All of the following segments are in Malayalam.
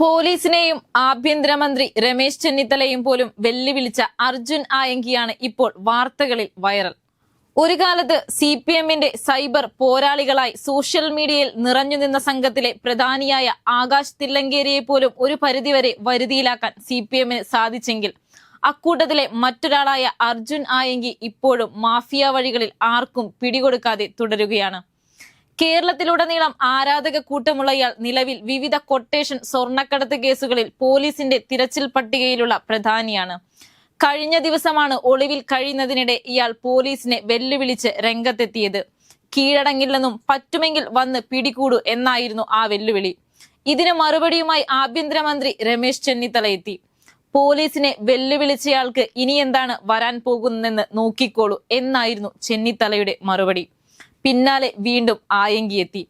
പോലീസിനെയും ആഭ്യന്തരമന്ത്രി രമേശ് ചെന്നിത്തലയും പോലും വെല്ലുവിളിച്ച അർജുൻ ആയങ്കിയാണ് ഇപ്പോൾ വാർത്തകളിൽ വൈറൽ. ഒരു കാലത്ത് CPMന്റെ സൈബർ പോരാളികളായി സോഷ്യൽ മീഡിയയിൽ നിറഞ്ഞു നിന്ന സംഘത്തിലെ പ്രധാനിയായ ആകാശ് തില്ലങ്കേരിയെ പോലും ഒരു പരിധിവരെ വരുതിയിലാക്കാൻ CPMന് സാധിച്ചെങ്കിൽ അക്കൂട്ടത്തിലെ മറ്റൊരാളായ അർജുൻ ആയങ്കി ഇപ്പോഴും മാഫിയ വഴികളിൽ ആർക്കും പിടികൊടുക്കാതെ തുടരുകയാണ്. കേരളത്തിലുടനീളം ആരാധക കൂട്ടമുള്ള ഇയാൾ നിലവിൽ വിവിധ കൊട്ടേഷൻ സ്വർണ്ണക്കടത്ത് കേസുകളിൽ പോലീസിന്റെ തിരച്ചിൽ പട്ടികയിലുള്ള പ്രധാനിയാണ്. കഴിഞ്ഞ ദിവസമാണ് ഒളിവിൽ കഴിയുന്നതിനിടെ ഇയാൾ പോലീസിനെ വെല്ലുവിളിച്ച് രംഗത്തെത്തിയത്. കീഴടങ്ങില്ലെന്നും പറ്റുമെങ്കിൽ വന്ന് പിടികൂടൂ എന്നായിരുന്നു ആ വെല്ലുവിളി. ഇതിന് മറുപടിയുമായി ആഭ്യന്തരമന്ത്രി രമേശ് ചെന്നിത്തല എത്തി. പോലീസിനെ വെല്ലുവിളിച്ചയാൾക്ക് ഇനി എന്താണ് വരാൻ പോകുന്നതെന്ന് നോക്കിക്കോളൂ എന്നായിരുന്നു ചെന്നിത്തലയുടെ മറുപടി. പിന്നാലെ വീണ്ടും ആയങ്കി എത്തി.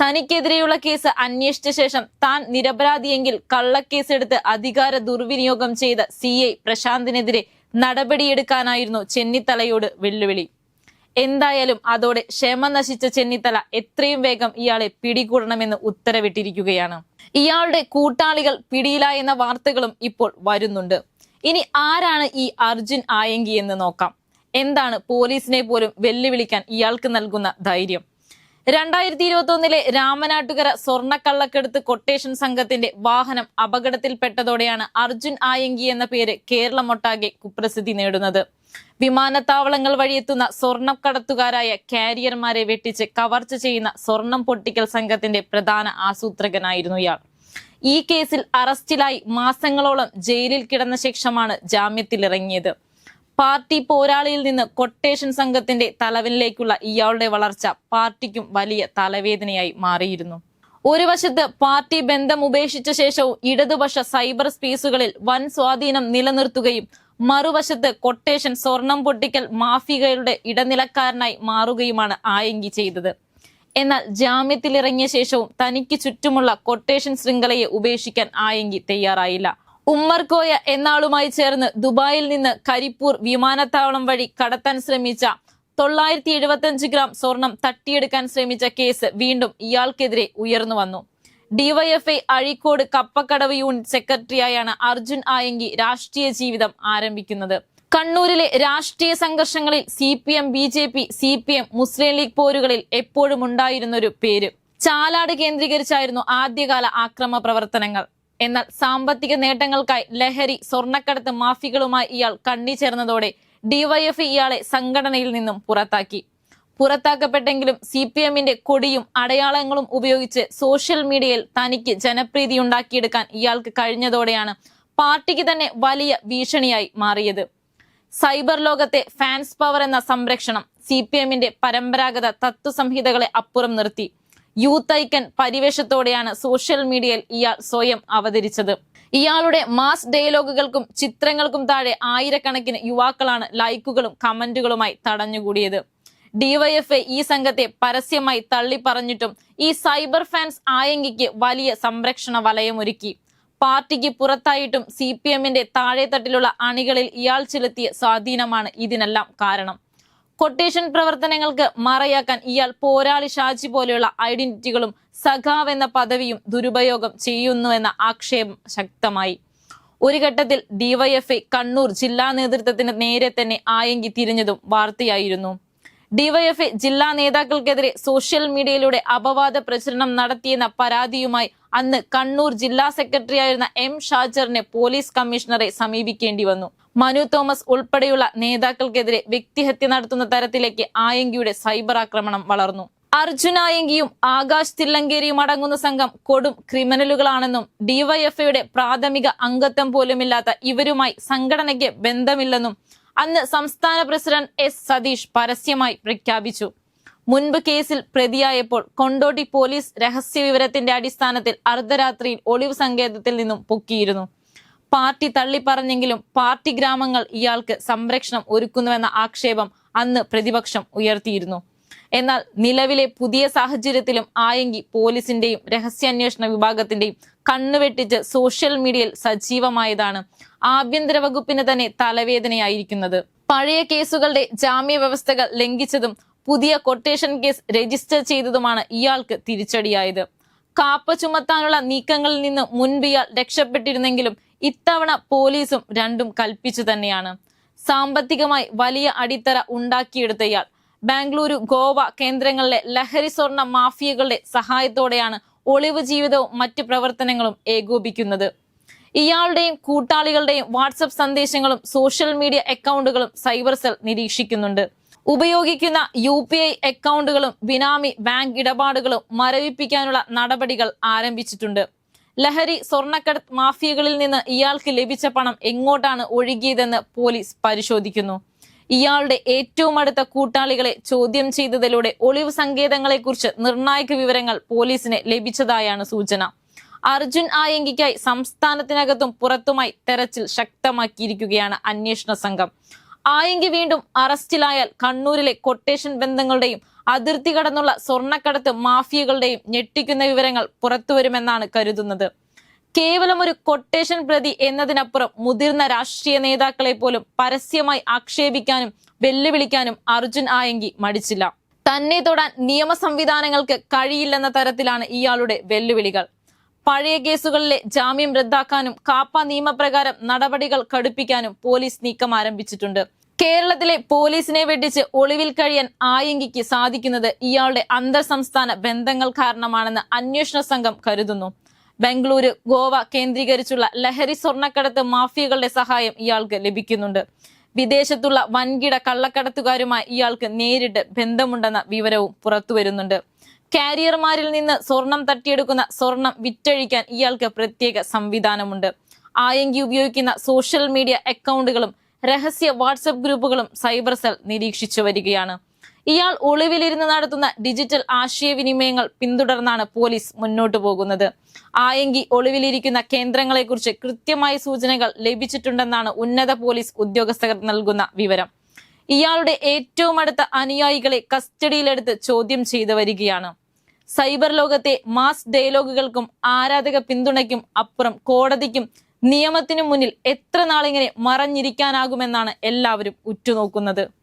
തനിക്കെതിരെയുള്ള കേസ് അന്വേഷിച്ച ശേഷം താൻ നിരപരാധിയെങ്കിൽ കള്ളക്കേസെടുത്ത് അധികാര ദുർവിനിയോഗം ചെയ്ത CI പ്രശാന്തിനെതിരെ നടപടിയെടുക്കാനായിരുന്നു ചെന്നിത്തലയോട് വെല്ലുവിളി. എന്തായാലും അതോടെ ക്ഷമ നശിച്ച ചെന്നിത്തല എത്രയും വേഗം ഇയാളെ പിടികൂടണമെന്ന് ഉത്തരവിട്ടിരിക്കുകയാണ്. ഇയാളുടെ കൂട്ടാളികൾ പിടിയിലായെന്ന വാർത്തകളും ഇപ്പോൾ വരുന്നുണ്ട്. ഇനി ആരാണ് ഈ അർജുൻ ആയങ്കി എന്ന് നോക്കാം. എന്താണ് പോലീസിനെ പോലും വെല്ലുവിളിക്കാൻ ഇയാൾക്ക് നൽകുന്ന ധൈര്യം? 2021 രാമനാട്ടുകര സ്വർണ്ണക്കള്ളക്കെടുത്ത് കൊട്ടേഷൻ സംഘത്തിന്റെ വാഹനം അപകടത്തിൽപ്പെട്ടതോടെയാണ് അർജുൻ ആയങ്കി എന്ന പേര് കേരളമൊട്ടാകെ കുപ്രസിദ്ധി നേടുന്നത്. വിമാനത്താവളങ്ങൾ വഴിയെത്തുന്ന സ്വർണ്ണക്കടത്തുകാരായ കാരിയർമാരെ വെട്ടിച്ച് കവർച്ച ചെയ്യുന്ന സ്വർണം പൊട്ടിക്കൽ സംഘത്തിന്റെ പ്രധാന ആസൂത്രകനായിരുന്നു ഇയാൾ. ഈ കേസിൽ അറസ്റ്റിലായി മാസങ്ങളോളം ജയിലിൽ കിടന്ന ശേഷമാണ് ജാമ്യത്തിലിറങ്ങിയത്. പാർട്ടി പോരാളിയിൽ നിന്ന് കൊട്ടേഷൻ സംഘത്തിന്റെ തലവനിലേക്കുള്ള ഇയാളുടെ വളർച്ച പാർട്ടിക്കും വലിയ തലവേദനയായി മാറിയിരുന്നു. ഒരു വശത്ത് പാർട്ടി ബന്ധം ഉപേക്ഷിച്ച ശേഷവും ഇടതുപക്ഷ സൈബർ സ്പേസുകളിൽ വൻ സ്വാധീനം നിലനിർത്തുകയും മറുവശത്ത് കൊട്ടേഷൻ സ്വർണം പൊട്ടിക്കൽ മാഫിയകളുടെ ഇടനിലക്കാരനായി മാറുകയുമാണ് ആയങ്കി ചെയ്തത്. എന്നാൽ ജാമ്യത്തിലിറങ്ങിയ ശേഷവും തനിക്ക് ചുറ്റുമുള്ള കൊട്ടേഷൻ ശൃംഖലയെ ഉപേക്ഷിക്കാൻ ആയങ്കി തയ്യാറായില്ല. ഉമ്മർകോയ എന്നാളുമായി ചേർന്ന് ദുബായിൽ നിന്ന് കരിപ്പൂർ വിമാനത്താവളം വഴി കടത്താൻ ശ്രമിച്ച 975 ഗ്രാം സ്വർണം തട്ടിയെടുക്കാൻ ശ്രമിച്ച കേസ് വീണ്ടും ഇയാൾക്കെതിരെ ഉയർന്നു വന്നു. DYFI അഴീക്കോട് കപ്പക്കടവ് യൂണിറ്റ് സെക്രട്ടറിയായാണ് അർജുൻ ആയങ്കി രാഷ്ട്രീയ ജീവിതം ആരംഭിക്കുന്നത്. കണ്ണൂരിലെ രാഷ്ട്രീയ സംഘർഷങ്ങളിൽ CPM BJP CPM മുസ്ലിം ലീഗ് പോരുകളിൽ എപ്പോഴും ഉണ്ടായിരുന്നൊരു പേര്. ചാലാട് കേന്ദ്രീകരിച്ചായിരുന്നു ആദ്യകാല ആക്രമ പ്രവർത്തനങ്ങൾ. എന്നാൽ സാമ്പത്തിക നേട്ടങ്ങൾക്കായി ലഹരി സ്വർണ്ണക്കടത്ത് മാഫിയകളുമായി ഇയാൾ കണ്ണി ചേർന്നതോടെ DYFI ഇയാളെ സംഘടനയിൽ നിന്നും പുറത്താക്കപ്പെട്ടെങ്കിലും CPMന്റെ കൊടിയും അടയാളങ്ങളും ഉപയോഗിച്ച് സോഷ്യൽ മീഡിയയിൽ തനിക്ക് ജനപ്രീതി ഉണ്ടാക്കിയെടുക്കാൻ ഇയാൾക്ക് കഴിഞ്ഞതോടെയാണ് പാർട്ടിക്ക് തന്നെ വലിയ ഭീഷണിയായി മാറിയത്. സൈബർ ലോകത്തെ ഫാൻസ് പവർ എന്ന സംരക്ഷണം CPMന്റെ പരമ്പരാഗത തത്വസംഹിതകളെ അപ്പുറം നിർത്തി യൂത്ത് ഐക്കൺ പരിവേഷത്തോടെയാണ് സോഷ്യൽ മീഡിയയിൽ ഇയാൾ സ്വയം അവതരിച്ചത്. ഇയാളുടെ മാസ് ഡയലോഗുകൾക്കും ചിത്രങ്ങൾക്കും താഴെ ആയിരക്കണക്കിന് യുവാക്കളാണ് ലൈക്കുകളും കമന്റുകളുമായി തടഞ്ഞുകൂടിയത്. DYFI ഈ സംഘത്തെ പരസ്യമായി തള്ളിപ്പറഞ്ഞിട്ടും ഈ സൈബർ ഫാൻസ് ആയങ്കിക്ക് വലിയ സംരക്ഷണ വലയമൊരുക്കി. പാർട്ടിക്ക് പുറത്തായിട്ടും CPMന്റെ താഴെത്തട്ടിലുള്ള അണികളിൽ ഇയാൾ ചെലുത്തിയ സ്വാധീനമാണ് ഇതിനെല്ലാം കാരണം. കൊട്ടേഷൻ പ്രവർത്തനങ്ങൾക്ക് മറയാക്കാൻ ഇയാൾ പോരാളി ഷാജി പോലെയുള്ള ഐഡന്റിറ്റികളും സഖാവ് എന്ന പദവിയും ദുരുപയോഗം ചെയ്യുന്നുവെന്ന ആക്ഷേപം ശക്തമായി. ഒരു ഘട്ടത്തിൽ DYFI കണ്ണൂർ ജില്ലാ നേതൃത്വത്തിന് നേരെ തന്നെ ആയങ്കി തിരിഞ്ഞതും വാർത്തയായിരുന്നു. DYFI ജില്ലാ നേതാക്കൾക്കെതിരെ സോഷ്യൽ മീഡിയയിലൂടെ അപവാദ പ്രചരണം നടത്തിയെന്ന പരാതിയുമായി അന്ന് കണ്ണൂർ ജില്ലാ സെക്രട്ടറിയായിരുന്ന M ഷാജറിനെ പോലീസ് കമ്മീഷണറെ സമീപിക്കേണ്ടി വന്നു. മനു തോമസ് ഉൾപ്പെടെയുള്ള നേതാക്കൾക്കെതിരെ വ്യക്തിഹത്യ നടത്തുന്ന തരത്തിലേക്ക് ആയങ്കിയുടെ സൈബർ ആക്രമണം വളർന്നു. അർജുൻ ആയങ്കിയും ആകാശ് തില്ലങ്കേരിയും അടങ്ങുന്ന സംഘം കൊടും ക്രിമിനലുകളാണെന്നും DYFIയുടെ പ്രാഥമിക അംഗത്വം പോലുമില്ലാത്ത ഇവരുമായി സംഘടനയ്ക്ക് ബന്ധമില്ലെന്നും അന്ന് സംസ്ഥാന പ്രസിഡന്റ് S സതീഷ് പരസ്യമായി പ്രഖ്യാപിച്ചു. മുൻപ് കേസിൽ പ്രതിയായപ്പോൾ കൊണ്ടോട്ടി പോലീസ് രഹസ്യ വിവരത്തിന്റെ അടിസ്ഥാനത്തിൽ അർദ്ധരാത്രിയിൽ ഒളിവ് സങ്കേതത്തിൽ നിന്നും പൊക്കിയിരുന്നു. പാർട്ടി തള്ളിപ്പറഞ്ഞെങ്കിലും പാർട്ടി ഗ്രാമങ്ങൾ ഇയാൾക്ക് സംരക്ഷണം ഒരുക്കുന്നുവെന്ന ആക്ഷേപം അന്ന് പ്രതിപക്ഷം ഉയർത്തിയിരുന്നു. എന്നാൽ നിലവിലെ പുതിയ സാഹചര്യത്തിലും ആയങ്കി പോലീസിന്റെയും രഹസ്യാന്വേഷണ വിഭാഗത്തിന്റെയും കണ്ണുവെട്ടിച്ച് സോഷ്യൽ മീഡിയയിൽ സജീവമായതാണ് ആഭ്യന്തര വകുപ്പിന് തന്നെ തലവേദനയായിരിക്കുന്നത്. പഴയ കേസുകളുടെ ജാമ്യ വ്യവസ്ഥകൾ ലംഘിച്ചതും പുതിയ കൊട്ടേഷൻ കേസ് രജിസ്റ്റർ ചെയ്തതുമാണ് ഇയാൾക്ക് തിരിച്ചടിയായത്. കാപ്പ ചുമത്താനുള്ള നീക്കങ്ങളിൽ നിന്ന് മുൻപ് ഇയാൾ രക്ഷപ്പെട്ടിരുന്നെങ്കിലും ഇത്തവണ പോലീസും രണ്ടും കൽപ്പിച്ചു തന്നെയാണ്. സാമ്പത്തികമായി വലിയ അടിത്തറ ഉണ്ടാക്കിയെടുത്ത ഇയാൾ ബാംഗ്ലൂരു, ഗോവ കേന്ദ്രങ്ങളിലെ ലഹരി സ്വർണ്ണ മാഫിയകളുടെ സഹായത്തോടെയാണ് ഒളിവ് ജീവിതവും മറ്റ് പ്രവർത്തനങ്ങളും ഏകോപിക്കുന്നത്. ഇയാളുടെയും കൂട്ടാളികളുടെയും വാട്സപ്പ് സന്ദേശങ്ങളും സോഷ്യൽ മീഡിയ അക്കൗണ്ടുകളും സൈബർ സെൽ നിരീക്ഷിക്കുന്നുണ്ട്. ഉപയോഗിക്കുന്ന UPI അക്കൗണ്ടുകളും ബിനാമി ബാങ്ക് ഇടപാടുകളും മരവിപ്പിക്കാനുള്ള നടപടികൾ ആരംഭിച്ചിട്ടുണ്ട്. ലഹരി സ്വർണ്ണക്കടത്ത് മാഫിയകളിൽ നിന്ന് ഇയാൾക്ക് ലഭിച്ച പണം എങ്ങോട്ടാണ് ഒഴുകിയതെന്ന് പോലീസ് പരിശോധിക്കുന്നു. ഇയാളുടെ ഏറ്റവും അടുത്ത കൂട്ടാളികളെ ചോദ്യം ചെയ്തതിലൂടെ ഒളിവ് സങ്കേതങ്ങളെക്കുറിച്ച് നിർണായക വിവരങ്ങൾ പോലീസിന് ലഭിച്ചതായാണ് സൂചന. അർജുൻ ആയങ്കിക്കായി സംസ്ഥാനത്തിനകത്തും പുറത്തുമായി തെരച്ചിൽ ശക്തമാക്കിയിരിക്കുകയാണ് അന്വേഷണ സംഘം. ആയങ്കി വീണ്ടും അറസ്റ്റിലായാൽ കണ്ണൂരിലെ കൊട്ടേഷൻ ബന്ധങ്ങളുടെയും അതിർത്തി കടന്നുള്ള സ്വർണ്ണക്കടത്ത് മാഫിയകളുടെയും ഞെട്ടിക്കുന്ന വിവരങ്ങൾ പുറത്തുവരുമെന്നാണ് കരുതുന്നത്. കേവലം ഒരു കൊട്ടേഷൻ പ്രതി എന്നതിനപ്പുറം മുതിർന്ന രാഷ്ട്രീയ നേതാക്കളെ പോലും പരസ്യമായി ആക്ഷേപിക്കാനും വെല്ലുവിളിക്കാനും അർജുൻ ആയങ്കി മടിച്ചില്ല. തന്നെ തൊടാൻ നിയമ സംവിധാനങ്ങൾക്ക് കഴിയില്ലെന്ന തരത്തിലാണ് ഇയാളുടെ വെല്ലുവിളികൾ. പഴയ കേസുകളിലെ ജാമ്യം റദ്ദാക്കാനും കാപ്പ നിയമപ്രകാരം നടപടികൾ കടുപ്പിക്കാനും പോലീസ് നീക്കം ആരംഭിച്ചിട്ടുണ്ട്. കേരളത്തിലെ പോലീസിനെ വെട്ടിച്ച് ഒളിവിൽ കഴിയാൻ ആയങ്കിക്ക് സാധിക്കുന്നത് ഇയാളുടെ അന്തർ സംസ്ഥാന ബന്ധങ്ങൾ കാരണമാണെന്ന് അന്വേഷണ സംഘം കരുതുന്നു. ബംഗളൂരു, ഗോവ കേന്ദ്രീകരിച്ചുള്ള ലഹരി സ്വർണ്ണക്കടത്ത് മാഫിയകളുടെ സഹായം ഇയാൾക്ക് ലഭിക്കുന്നുണ്ട്. വിദേശത്തുള്ള വൻകിട കള്ളക്കടത്തുകാരുമായി ഇയാൾക്ക് നേരിട്ട് ബന്ധമുണ്ടെന്ന വിവരവും പുറത്തുവരുന്നുണ്ട്. കാരിയർമാരിൽ നിന്ന് സ്വർണം തട്ടിയെടുക്കുന്ന സ്വർണം വിറ്റഴിക്കാൻ ഇയാൾക്ക് പ്രത്യേക സംവിധാനമുണ്ട്. ആയങ്കി ഉപയോഗിക്കുന്ന സോഷ്യൽ മീഡിയ അക്കൗണ്ടുകളും രഹസ്യ വാട്സപ്പ് ഗ്രൂപ്പുകളും സൈബർ സെൽ നിരീക്ഷിച്ചു വരികയാണ്. ഇയാൾ ഒളിവിലിരുന്ന് നടത്തുന്ന ഡിജിറ്റൽ ആശയവിനിമയങ്ങൾ പിന്തുടർന്നാണ് പോലീസ് മുന്നോട്ടു പോകുന്നത്. ആയങ്കി ഒളിവിലിരിക്കുന്ന കേന്ദ്രങ്ങളെക്കുറിച്ച് കൃത്യമായ സൂചനകൾ ലഭിച്ചിട്ടുണ്ടെന്നാണ് ഉന്നത പോലീസ് ഉദ്യോഗസ്ഥർ നൽകുന്ന വിവരം. ഇയാളുടെ ഏറ്റവും അടുത്ത അനുയായികളെ കസ്റ്റഡിയിലെടുത്ത് ചോദ്യം ചെയ്തു വരികയാണ്. സൈബർ ലോകത്തെ മാസ് ഡയലോഗുകൾക്കും ആരാധക പിന്തുണയ്ക്കും അപ്പുറം കോടതിക്കും നിയമത്തിനു മുന്നിൽ എത്ര നാളിങ്ങനെ മറഞ്ഞിരിക്കാനാകുമെന്നാണ് എല്ലാവരും ഉറ്റുനോക്കുന്നത്.